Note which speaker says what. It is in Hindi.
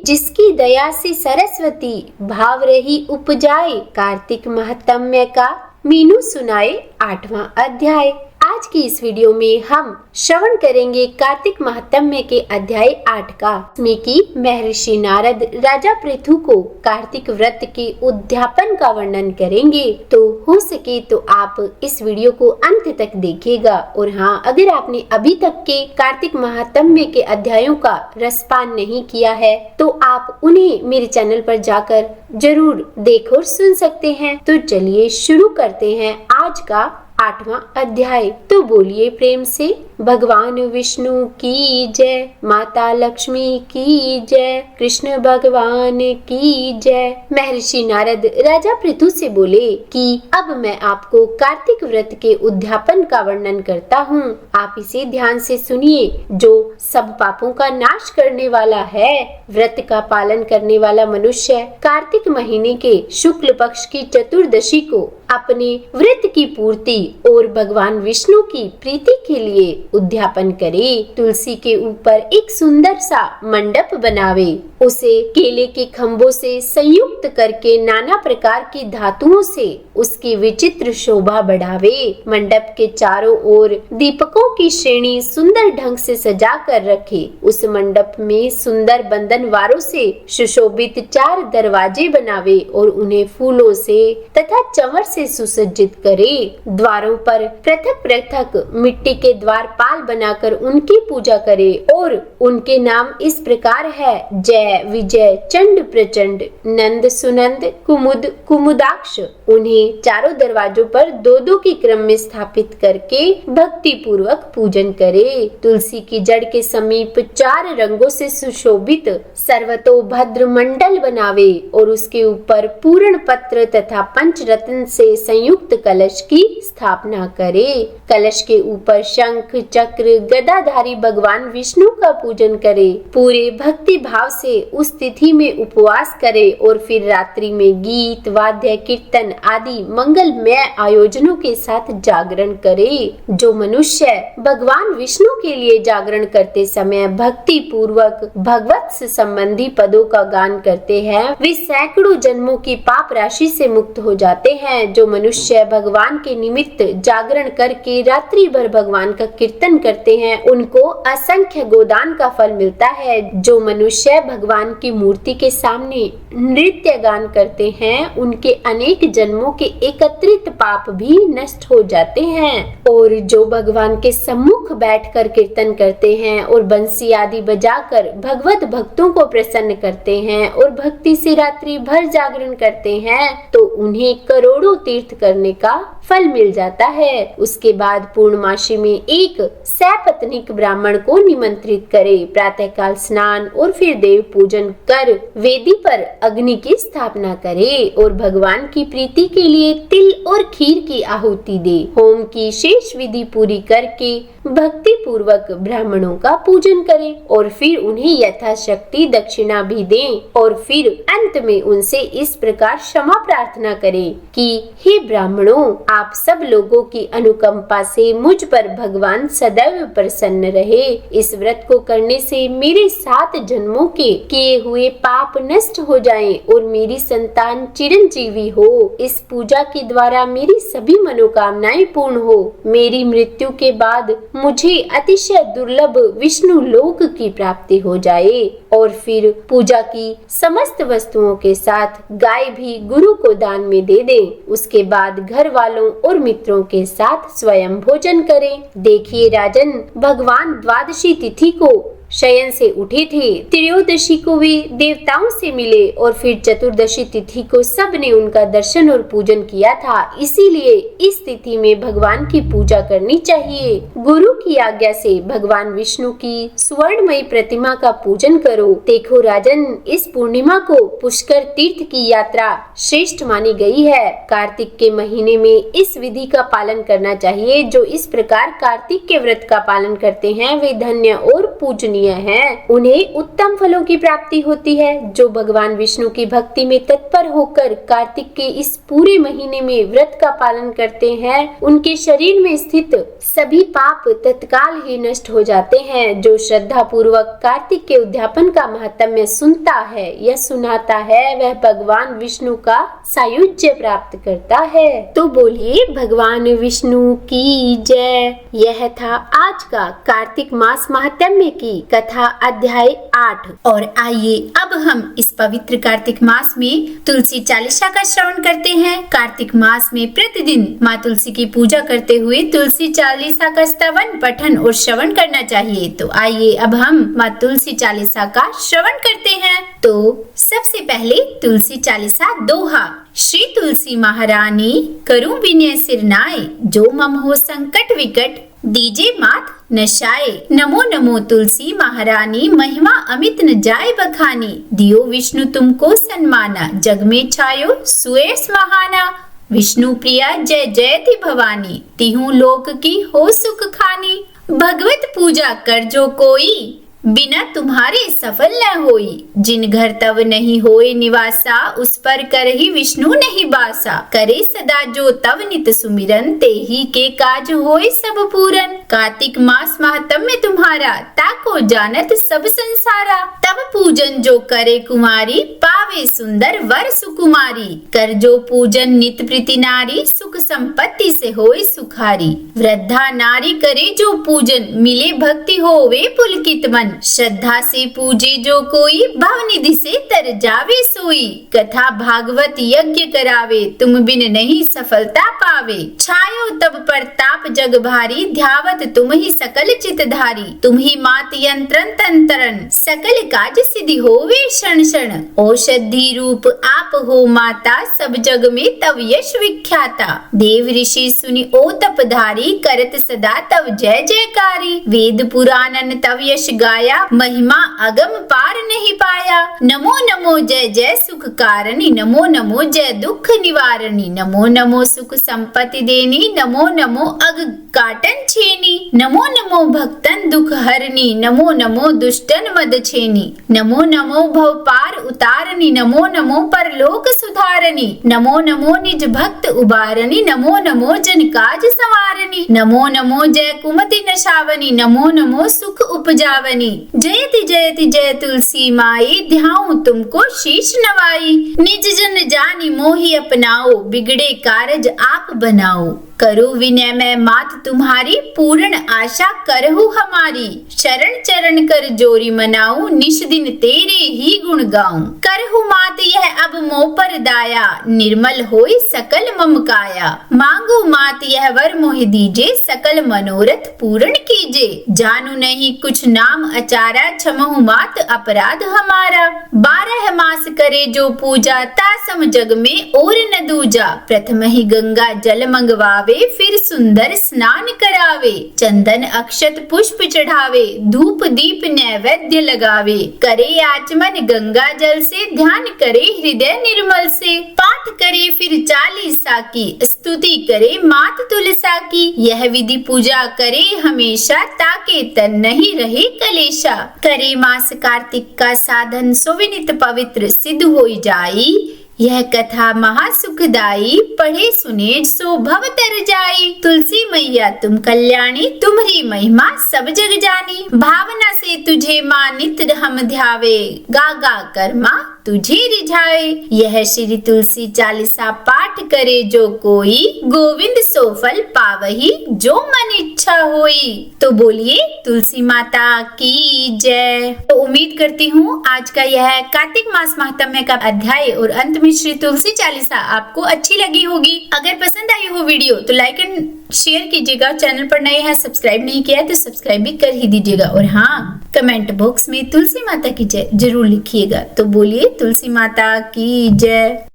Speaker 1: जिसकी दया से सरस्वती भाव रही उपजाए। कार्तिक महात्म्य का मीनू सुनाए 8वां अध्याय। आज की इस वीडियो में हम श्रवण करेंगे कार्तिक महात्म्य के अध्याय 8 का, जिसमें कि महर्षि नारद राजा पृथु को कार्तिक व्रत के उद्यापन का वर्णन करेंगे। तो हो सके तो आप इस वीडियो को अंत तक देखिएगा। और हाँ, अगर आपने अभी तक के कार्तिक महात्म्य के अध्यायों का रसपान नहीं किया है तो आप उन्हें मेरे चैनल पर जाकर जरूर देख और सुन सकते हैं। तो चलिए शुरू करते हैं आज का 8वां अध्याय। तो बोलिए प्रेम से भगवान विष्णु की जय, माता लक्ष्मी की जय, कृष्ण भगवान की जय। महर्षि नारद राजा पृथु से बोले कि अब मैं आपको कार्तिक व्रत के उद्यापन का वर्णन करता हूँ। आप इसे ध्यान से सुनिए, जो सब पापों का नाश करने वाला है। व्रत का पालन करने वाला मनुष्य कार्तिक महीने के शुक्ल पक्ष की चतुर्दशी को अपने व्रत की पूर्ति और भगवान विष्णु की प्रीति के लिए उद्यापन करे। तुलसी के ऊपर एक सुंदर सा मंडप बनावे, उसे केले के खंभों से संयुक्त करके नाना प्रकार की धातुओं से उसकी विचित्र शोभा बढ़ावे। मंडप के चारों ओर दीपकों की श्रेणी सुंदर ढंग से सजा कर रखे। उस मंडप में सुंदर बंधनवारों से सुशोभित 4 दरवाजे बनावे और उन्हें फूलों से तथा चंवर से सुसज्जित करे। द्वारों पर पृथक पृथक मिट्टी के द्वारपाल बनाकर उनकी पूजा करे और उनके नाम इस प्रकार है: जय, विजय, चंड, प्रचंड, नंद, सुनंद, कुमुद, कुमुदाक्ष। उन्हें चारों दरवाजों पर 2-2 की क्रम में स्थापित करके भक्ति पूर्वक पूजन करे। तुलसी की जड़ के समीप 4 रंगों से सुशोभित सर्वतोभद्र मंडल बनावे और उसके ऊपर पूर्ण पत्र तथा पंचरत्न से संयुक्त कलश की स्थापना करे। कलश के ऊपर शंख, चक्र, गदाधारी भगवान विष्णु का पूजन करे। पूरे भक्ति भाव से उस तिथि में उपवास करे और फिर रात्रि में गीत, वाद्य, कीर्तन आदि मंगलमय आयोजनों के साथ जागरण करे। जो मनुष्य भगवान विष्णु के लिए जागरण करते समय भक्ति पूर्वक भगवत से संबंधी पदों का गान करते हैं, वे सैकड़ों जन्मों की पाप राशि से मुक्त हो जाते हैं। जो मनुष्य भगवान के निमित्त जागरण करके रात्रि भर भगवान का कीर्तन करते हैं, उनको असंख्य गोदान का फल मिलता है। जो मनुष्य भगवान की मूर्ति के सामने नृत्य गान करते हैं, उनके अनेक जन्मों के एकत्रित पाप भी नष्ट हो जाते हैं। और जो भगवान के सम्मुख बैठकर कीर्तन करते हैं और बंसी आदि बजाकर भगवत भक्तों को प्रसन्न करते हैं और भक्ति से रात्रि भर जागरण करते हैं, तो उन्हें करोड़ों तीर्थ करने का फल मिल जाता है। उसके बाद पूर्णमासी में एक सपत्नीक ब्राह्मण को निमंत्रित करे। प्रातःकाल स्नान और फिर देव पूजन कर वेदी पर अग्नि की स्थापना करे और भगवान की प्रीति के लिए तिल और खीर की आहुति दे। होम की शेष विधि पूरी करके भक्ति पूर्वक ब्राह्मणों का पूजन करें और फिर उन्हें यथाशक्ति दक्षिणा भी दें और फिर अंत में उनसे इस प्रकार क्षमा प्रार्थना करें कि हे ब्राह्मणों, आप सब लोगों की अनुकंपा से मुझ पर भगवान सदैव प्रसन्न रहे। इस व्रत को करने से मेरे 7 जन्मों के किए हुए पाप नष्ट हो जाएं और मेरी संतान चिरंजीवी हो। इस पूजा के द्वारा मेरी सभी मनोकामनाएं पूर्ण हो। मेरी मृत्यु के बाद मुझे अतिशय दुर्लभ विष्णु लोक की प्राप्ति हो जाए। और फिर पूजा की समस्त वस्तुओं के साथ गाय भी गुरु को दान में दे दें। उसके बाद घर वालों और मित्रों के साथ स्वयं भोजन करें। देखिए राजन, भगवान द्वादशी तिथि को शयन से उठे थे। त्रयोदशी को वे देवताओं से मिले और फिर चतुर्दशी तिथि को सबने उनका दर्शन और पूजन किया था। इसीलिए इस तिथि में भगवान की पूजा करनी चाहिए। गुरु की आज्ञा से भगवान विष्णु की स्वर्णमयी प्रतिमा का पूजन करो। देखो राजन, इस पूर्णिमा को पुष्कर तीर्थ की यात्रा श्रेष्ठ मानी गई है। कार्तिक के महीने में इस विधि का पालन करना चाहिए। जो इस प्रकार कार्तिक के व्रत का पालन करते हैं वे धन्य और पूजनीय प्राणियां हैं उन्हें उत्तम फलों की प्राप्ति होती है। जो भगवान विष्णु की भक्ति में तत्पर होकर कार्तिक के इस पूरे महीने में व्रत का पालन करते हैं उनके शरीर में स्थित सभी पाप तत्काल ही नष्ट हो जाते हैं। जो श्रद्धा पूर्वक कार्तिक के उद्यापन का महत्म्य सुनता है या सुनाता है वह भगवान विष्णु का सायुज्य प्राप्त करता है। तो बोलिए भगवान विष्णु की जय। यह था आज का कार्तिक मास महात्म्य की कथा अध्याय 8।
Speaker 2: और आइए अब हम इस पवित्र कार्तिक मास में तुलसी चालीसा का श्रवण करते हैं। कार्तिक मास में प्रतिदिन माँ तुलसी की पूजा करते हुए तुलसी चालीसा का स्तवन पठन और श्रवण करना चाहिए। तो आइए अब हम माँ तुलसी चालीसा का श्रवण करते हैं। तो सबसे पहले तुलसी चालीसा दोहा। श्री तुलसी महारानी करूं विनय सिरनाए, जो मम हो संकट विकट दीजे मात नशाए। नमो नमो तुलसी महारानी, महिमा अमित न जाए बखानी। दियो विष्णु तुमको सन्माना, जग में छायो सुयस महाना। विष्णु प्रिया जय जयति भवानी, तिहु लोक की हो सुख खानी। भगवत पूजा कर जो कोई, बिना तुम्हारे सफल न होई। जिन घर तव नहीं होए निवासा, उस पर कर ही विष्णु नहीं बासा। करे सदा जो तव नित सुमिरन, ते ही के काज होए सब पूरन। कार्तिक मास महात्म्य तुम्हारा, ताको जानत सब संसारा। तब पूजन जो करे कुमारी, पावे सुंदर वर सुकुमारी। कर जो पूजन नित प्रीति नारी, सुख संपत्ति से होए सुखारी। वृद्धा नारी करे जो पूजन, मिले भक्ति होवे पुलकित मन। श्रद्धा से पूजे जो कोई, भावनिधि से तर जावे सोई। कथा भागवत यज्ञ करावे, तुम बिन नहीं सफलता पावे। छायो तब प्रताप जग भारी, ध्यावत तुम ही सकल चितधारी। तुम ही मात यंत्रन तंत्रन, सकल काज सिद्धि होवे क्षण क्षण। औषधि रूप आप हो माता, सब जग में तव यश विख्याता। देव ऋषि सुनि ओ तपधारी, करत सदा तव जय जयकारी। वेद पुराणन तव यश गाया, महिमा अगम पार नहीं पाया। नमो नमो जय जय सुख कारणी, नमो नमो जय दुख निवारणी। नमो नमो सुख संपत्ति देनी, नमो नमो अग काटन छेनी। नमो नमो भक्तन दुख हरनी, नमो नमो दुष्टन मद छेनी। नमो नमो भव पार उतारनी, नमो नमो परलोक सुधारनी। नमो नमो निज भक्त उबारनी, नमो नमो जन काज संवारनी। नमो नमो जय कुमति नशावनी, नमो नमो सुख उपजावनी। जयति जयति जय तुलसी माई, ध्याऊं तुमको शीश नवाई। निज जन जानी मोहि अपनाओ, बिगड़े कारज आप बनाओ। करो विनय मैं मात तुम्हारी, पूर्ण आशा करहु हमारी। शरण चरण कर जोरी मनाऊं, निश दिन तेरे ही गुण गाऊं। करहु मात यह अब मोह पर दाया, निर्मल होई सकल मम काया। मांगो मात यह वर मोहि दीजे, सकल मनोरथ पूर्ण कीजे। जानू नहीं कुछ नाम अचारा, क्षमहु मात अपराध हमारा। 12 मास करे जो पूजा, तासम जग में और न दूजा। प्रथम ही गंगा जल मंगवावे, फिर सुंदर स्नान करावे। चंदन अक्षत पुष्प चढ़ावे, धूप दीप नैवेद्य लगावे। करे आचमन गंगा जल से, ध्यान करे हृदय निर्मल से। पाठ करे फिर चालीसा की, स्तुति करे मात तुलसा की। यह विधि पूजा करे हमेशा, ताके तन नहीं रहे कलेशा। करे मास कार्तिक का साधन, सुविनित पवित्र सिद्ध होई जाई। यह कथा महासुखदाई, पढ़े सुने सो भव तर जाई। तुलसी मैया तुम कल्याणी, तुम्हारी महिमा सब जग जानी। भावना से तुझे माँ नित हम ध्यावे, गा गा कर माँ तुझे रिझाए। यह श्री तुलसी चालीसा पाठ करे जो कोई, गोविंद सो फल पावही जो मन इच्छा होई। तो बोलिए तुलसी माता की जय। तो उम्मीद करती हूँ आज का यह कार्तिक मास महात्म्य का अध्याय और अंत में श्री तुलसी चालीसा आपको अच्छी लगी होगी। अगर पसंद आई हो वीडियो तो लाइक एंड शेयर कीजिएगा। चैनल पर नए हैं, सब्सक्राइब नहीं किया है तो सब्सक्राइब भी कर ही दीजिएगा। और हाँ, कमेंट बॉक्स में तुलसी माता की जय जरूर लिखिएगा। तो बोलिए तुलसी माता की जय।